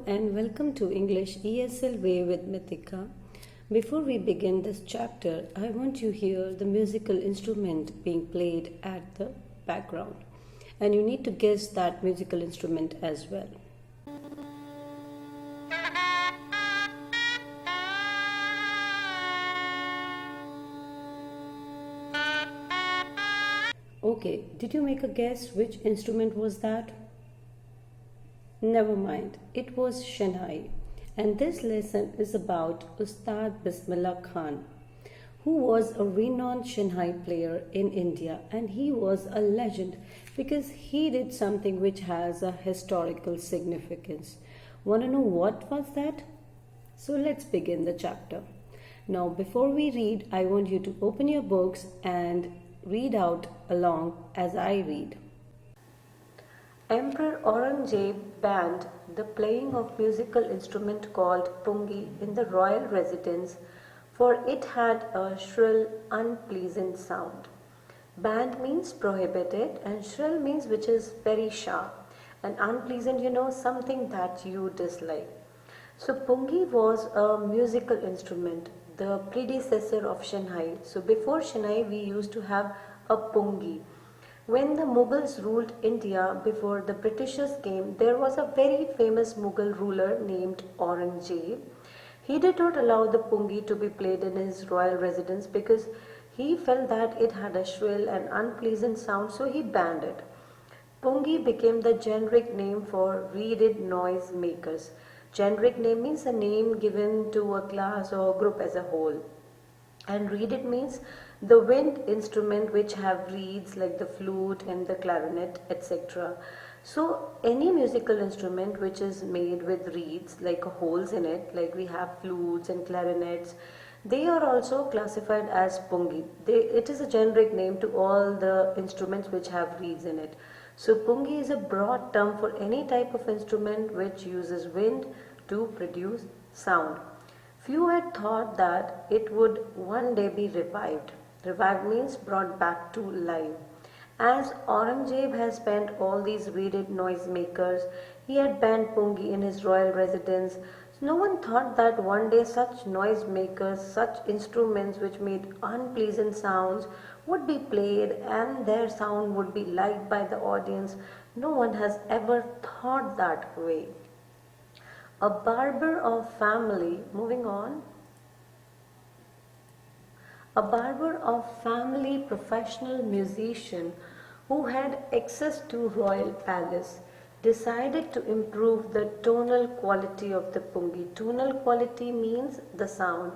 and welcome to English ESL Way with Mithika. Before we begin this chapter, I want you to hear the musical instrument being played at the background, and you need to guess that musical instrument as well. Okay, did you make a guess which instrument was that? Never mind, it was Shanhai. And this lesson is about Ustad Bismillah Khan, who was a renowned Shanhai player in India, and he was a legend because he did something which has a historical significance. Want to know what was that? So let's begin the chapter. Now, before we read, I want you to open your books and read out along as I read. Emperor Aurangzeb banned the playing of musical instrument called pungi in the royal residence, for it had a shrill, unpleasant sound. Banned means prohibited, and shrill means which is very sharp, and unpleasant, something that you dislike. So pungi was a musical instrument, the predecessor of Shanhai. So before Shanhai, we used to have a pungi. When the Mughals ruled India before the Britishers came, there was a very famous Mughal ruler named Aurangzeb. He did not allow the pungi to be played in his royal residence because he felt that it had a shrill and unpleasant sound, so he banned it. Pungi became the generic name for reeded noise makers. Generic name means a name given to a class or group as a whole. And reeded means the wind instrument which have reeds like the flute and the clarinet, etc. So any musical instrument which is made with reeds like holes in it, like we have flutes and clarinets, they are also classified as pungi. It is a generic name to all the instruments which have reeds in it. So pungi is a broad term for any type of instrument which uses wind to produce sound. Few had thought that it would one day be revived. Revived means brought back to life. As Aurangzeb has spent all these reeded noisemakers, he had banned pungi in his royal residence. No one thought that one day such noisemakers, such instruments which made unpleasant sounds would be played and their sound would be liked by the audience. No one has ever thought that way. A barber of family, moving on. A barber of family professional musician who had access to royal palace decided to improve the tonal quality of the pungi. Tonal quality means the sound.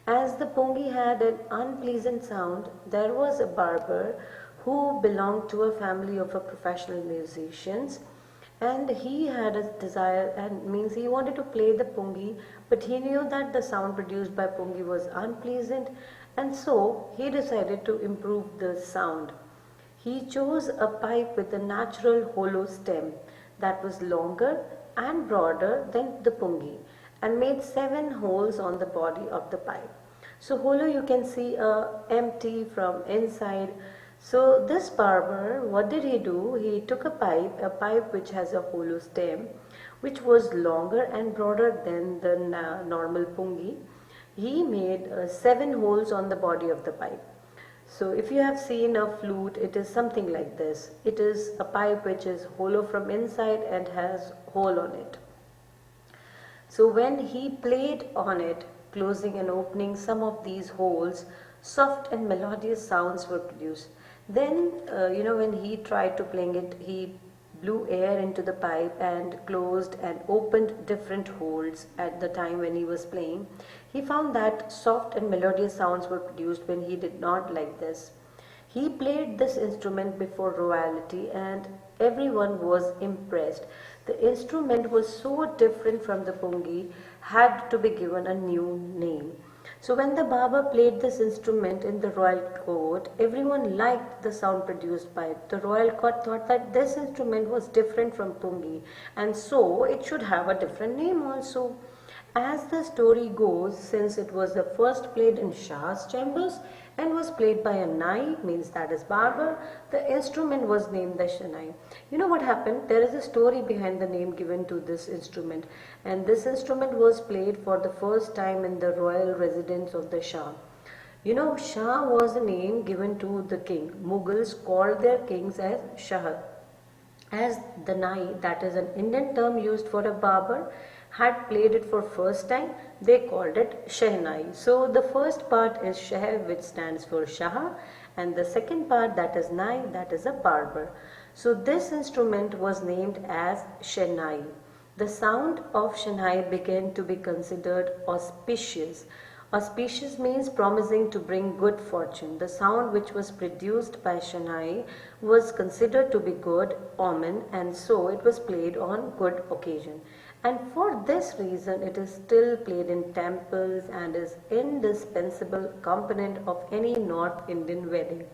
As the pungi had an unpleasant sound, there was a barber who belonged to a family of professional musicians, and he had a desire, and means he wanted to play the pungi, but he knew that the sound produced by pungi was unpleasant, and so he decided to improve the sound. He chose a pipe with a natural hollow stem that was longer and broader than the pungi, and made 7 holes on the body of the pipe. So hollow, you can see empty from inside. So this barber, what did he do? He took a pipe which has a hollow stem, which was longer and broader than the normal pungi. He made 7 holes on the body of the pipe. So if you have seen a flute, it is something like this. It is a pipe which is hollow from inside and has hole on it. So when he played on it, closing and opening some of these holes, soft and melodious sounds were produced. Then, when he tried to playing it, he blew air into the pipe and closed and opened different holes at the time when he was playing. He found that soft and melodious sounds were produced when he did not like this. He played this instrument before royalty and everyone was impressed. The instrument was so different from the pungi, had to be given a new name. So when the barber played this instrument in the royal court, everyone liked the sound produced by it. The royal court thought that this instrument was different from pungi, and so it should have a different name also. As the story goes, since it was the first played in Shah's chambers and was played by a nai, means that is barber, the instrument was named the shanai. You know what happened? There is a story behind the name given to this instrument, and this instrument was played for the first time in the royal residence of the Shah. You know, Shah was a name given to the king. Mughals called their kings as Shah. As the nai, that is an Indian term used for a barber, had played it for first time, they called it Shehnai. So the first part is Sheh, which stands for Shah, and the second part, that is Nai, that is a barber. So this instrument was named as Shehnai. The sound of Shehnai began to be considered auspicious. Auspicious means promising to bring good fortune. The sound which was produced by Shehnai was considered to be good omen, and so it was played on good occasion. And for this reason it is still played in temples and is indispensable component of any North Indian wedding.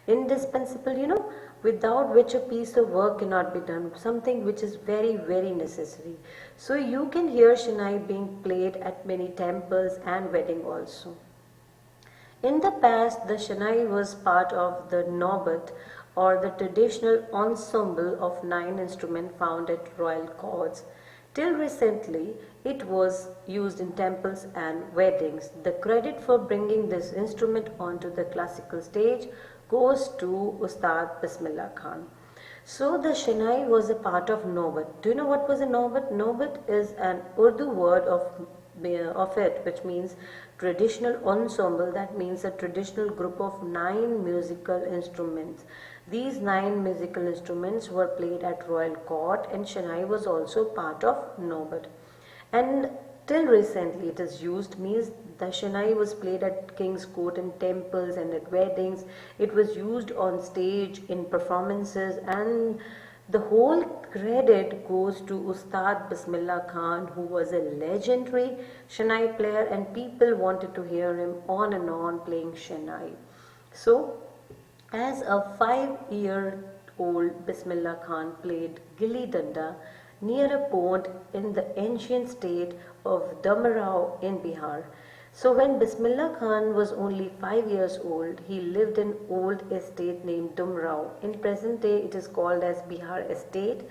Indispensable, without which a piece of work cannot be done, something which is very, very necessary. So you can hear Shehnai being played at many temples and wedding also. In the past, the Shehnai was part of the Naubat, or the traditional ensemble of 9 instruments found at royal courts. Till recently, it was used in temples and weddings. The credit for bringing this instrument onto the classical stage goes to Ustad Bismillah Khan. So the Shehnai was a part of Naubat. Do you know what was a Naubat? Naubat is an Urdu word of it, which means traditional ensemble. That means a traditional group of 9 musical instruments. These 9 musical instruments were played at royal court, and Shehnai was also part of Naubat. And till recently it is used, means the Shehnai was played at king's court, in temples and at weddings. It was used on stage in performances, and the whole credit goes to Ustad Bismillah Khan, who was a legendary Shehnai player, and people wanted to hear him on and on playing Shehnai. So as a 5-year-old, Bismillah Khan played Gilli Danda near a pond in the ancient state of Damarao in Bihar. So when Bismillah Khan was only 5 years old, he lived in old estate named Dumrao. In present day it is called as Bihar Estate.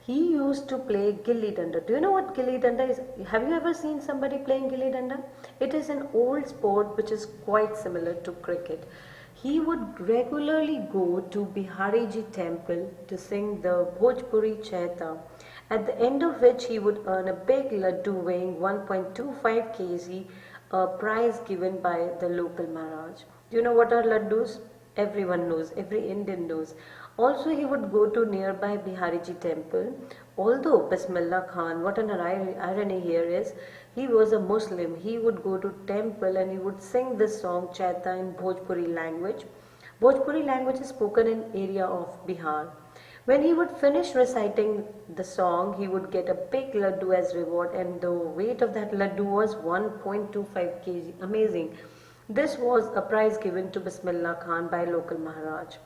He used to play Gilli Danda. Do you know what Gilli Danda is? Have you ever seen somebody playing Gilli Danda? It is an old sport which is quite similar to cricket. He would regularly go to Bihariji temple to sing the Bhojpuri Chaita, at the end of which he would earn a big laddu weighing 1.25 kg, a prize given by the local Maharaj. Do you know what are laddus? Everyone knows, every Indian knows. Also he would go to nearby Bihariji temple. Although Bismillah Khan, what an irony here is, he was a Muslim. He would go to temple and he would sing this song Chaita in Bhojpuri language. Bhojpuri language is spoken in area of Bihar. When he would finish reciting the song, he would get a big laddu as reward, and the weight of that laddu was 1.25 kg. Amazing. This was a prize given to Bismillah Khan by local Maharaj.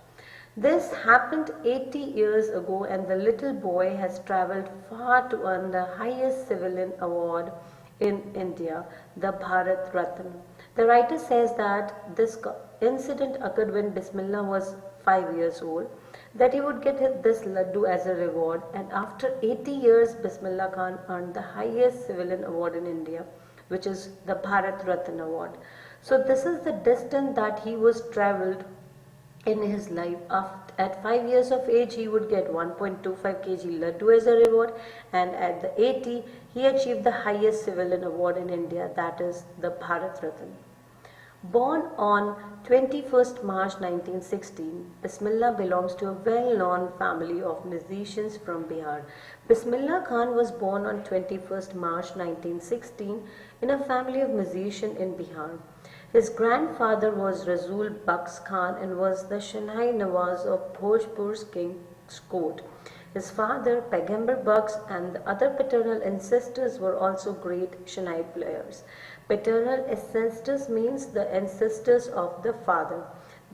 This happened 80 years ago, and the little boy has travelled far to earn the highest civilian award in India, the Bharat Ratna. The writer says that this incident occurred when Bismillah was 5 years old, that he would get this laddu as a reward, and after 80 years Bismillah Khan earned the highest civilian award in India, which is the Bharat Ratna award. So this is the distance that he was travelled in his life. At 5 years of age he would get 1.25 kg laddu as a reward, and at the 80 he achieved the highest civilian award in India, that is the Bharat Ratna. Born on 21st March 1916, Bismillah belongs to a well-known family of musicians from Bihar. Bismillah Khan was born on 21st March 1916 in a family of musicians in Bihar. His grandfather was Rasul Baks Khan and was the Shehnai Nawaz of Bhojpur's king's court. His father, Paigambar Baks, and the other paternal ancestors were also great Shehnai players. Paternal ancestors means the ancestors of the father.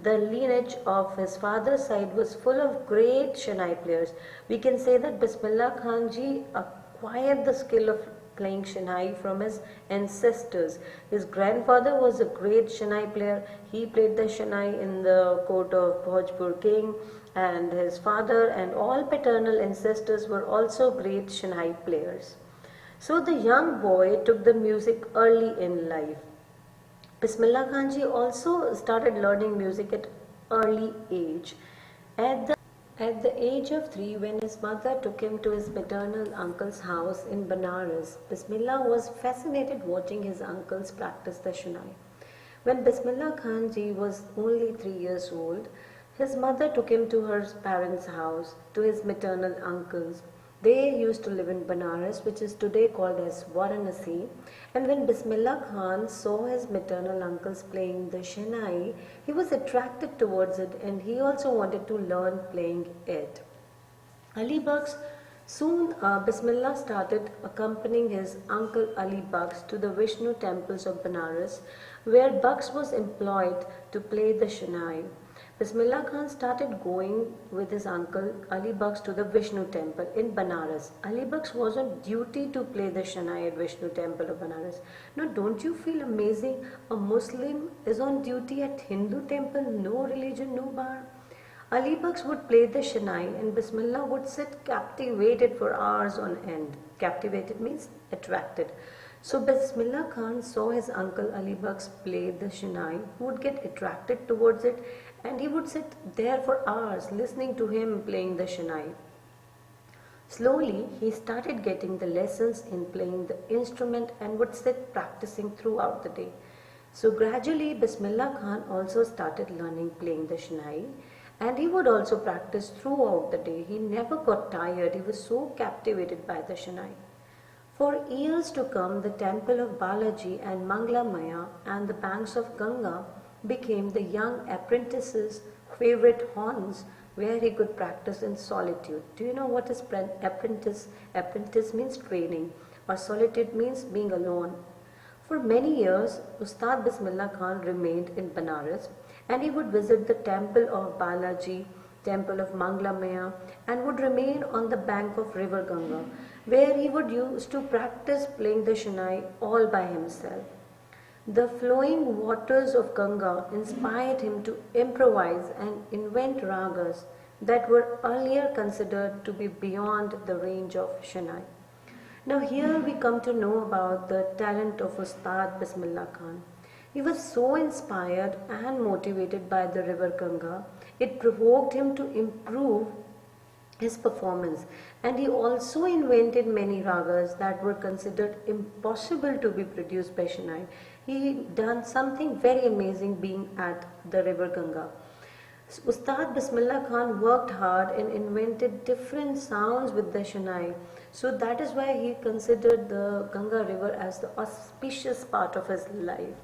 The lineage of his father's side was full of great Shehnai players. We can say that Bismillah Khan ji acquired the skill of playing Shanai from his ancestors. His grandfather was a great Shanai player. He played the Shanai in the court of Bhojpur king, and his father and all paternal ancestors were also great Shanai players. So the young boy took the music early in life. Bismillah Khan ji also started learning music at early age. At the at the age of 3, when his mother took him to his maternal uncle's house in Banaras, Bismillah was fascinated watching his uncles practice the Shanai. When Bismillah Khan ji was only 3 years old, his mother took him to her parents' house, to his maternal uncle's. They used to live in Banaras, which is today called as Varanasi. And when Bismillah Khan saw his maternal uncles playing the Shanai, he was attracted towards it and he also wanted to learn playing it. Ali Bakhsh soon Bismillah started accompanying his uncle Ali Bakhsh to the Vishnu temples of Banaras, where Bakhsh was employed to play the Shanai. Bismillah Khan started going with his uncle Ali Bakhsh to the Vishnu temple in Banaras. Ali Bakhsh was on duty to play the Shanai at Vishnu temple of Banaras. Now, don't you feel amazing? A Muslim is on duty at Hindu temple, no religion, no bar. Ali Bakhsh would play the Shanai and Bismillah would sit captivated for hours on end. Captivated means attracted. So Bismillah Khan saw his uncle Ali Bakhsh play the Shanai, who would get attracted towards it, and he would sit there for hours listening to him playing the Shanai. Slowly, he started getting the lessons in playing the instrument and would sit practicing throughout the day. So gradually, Bismillah Khan also started learning playing the Shanai, and he would also practice throughout the day. He never got tired, he was so captivated by the Shanai. For years to come, the temple of Balaji and Mangla Maya and the banks of Ganga became the young apprentice's favorite haunts where he could practice in solitude. Do you know what is apprentice? Apprentice means training, or solitude means being alone. For many years, Ustad Bismillah Khan remained in Banaras and he would visit the temple of Balaji, temple of Mangla Maya, and would remain on the bank of river Ganga, where he would use to practice playing the Shanai all by himself. The flowing waters of Ganga inspired him to improvise and invent ragas that were earlier considered to be beyond the range of Shanai. Now here we come to know about the talent of Ustad Bismillah Khan. He was so inspired and motivated by the river Ganga, it provoked him to improve his performance, and he also invented many ragas that were considered impossible to be produced by Shanai. He done something very amazing being at the river Ganga. Ustad Bismillah Khan worked hard and invented different sounds with the Shanai. So that is why he considered the Ganga river as the auspicious part of his life.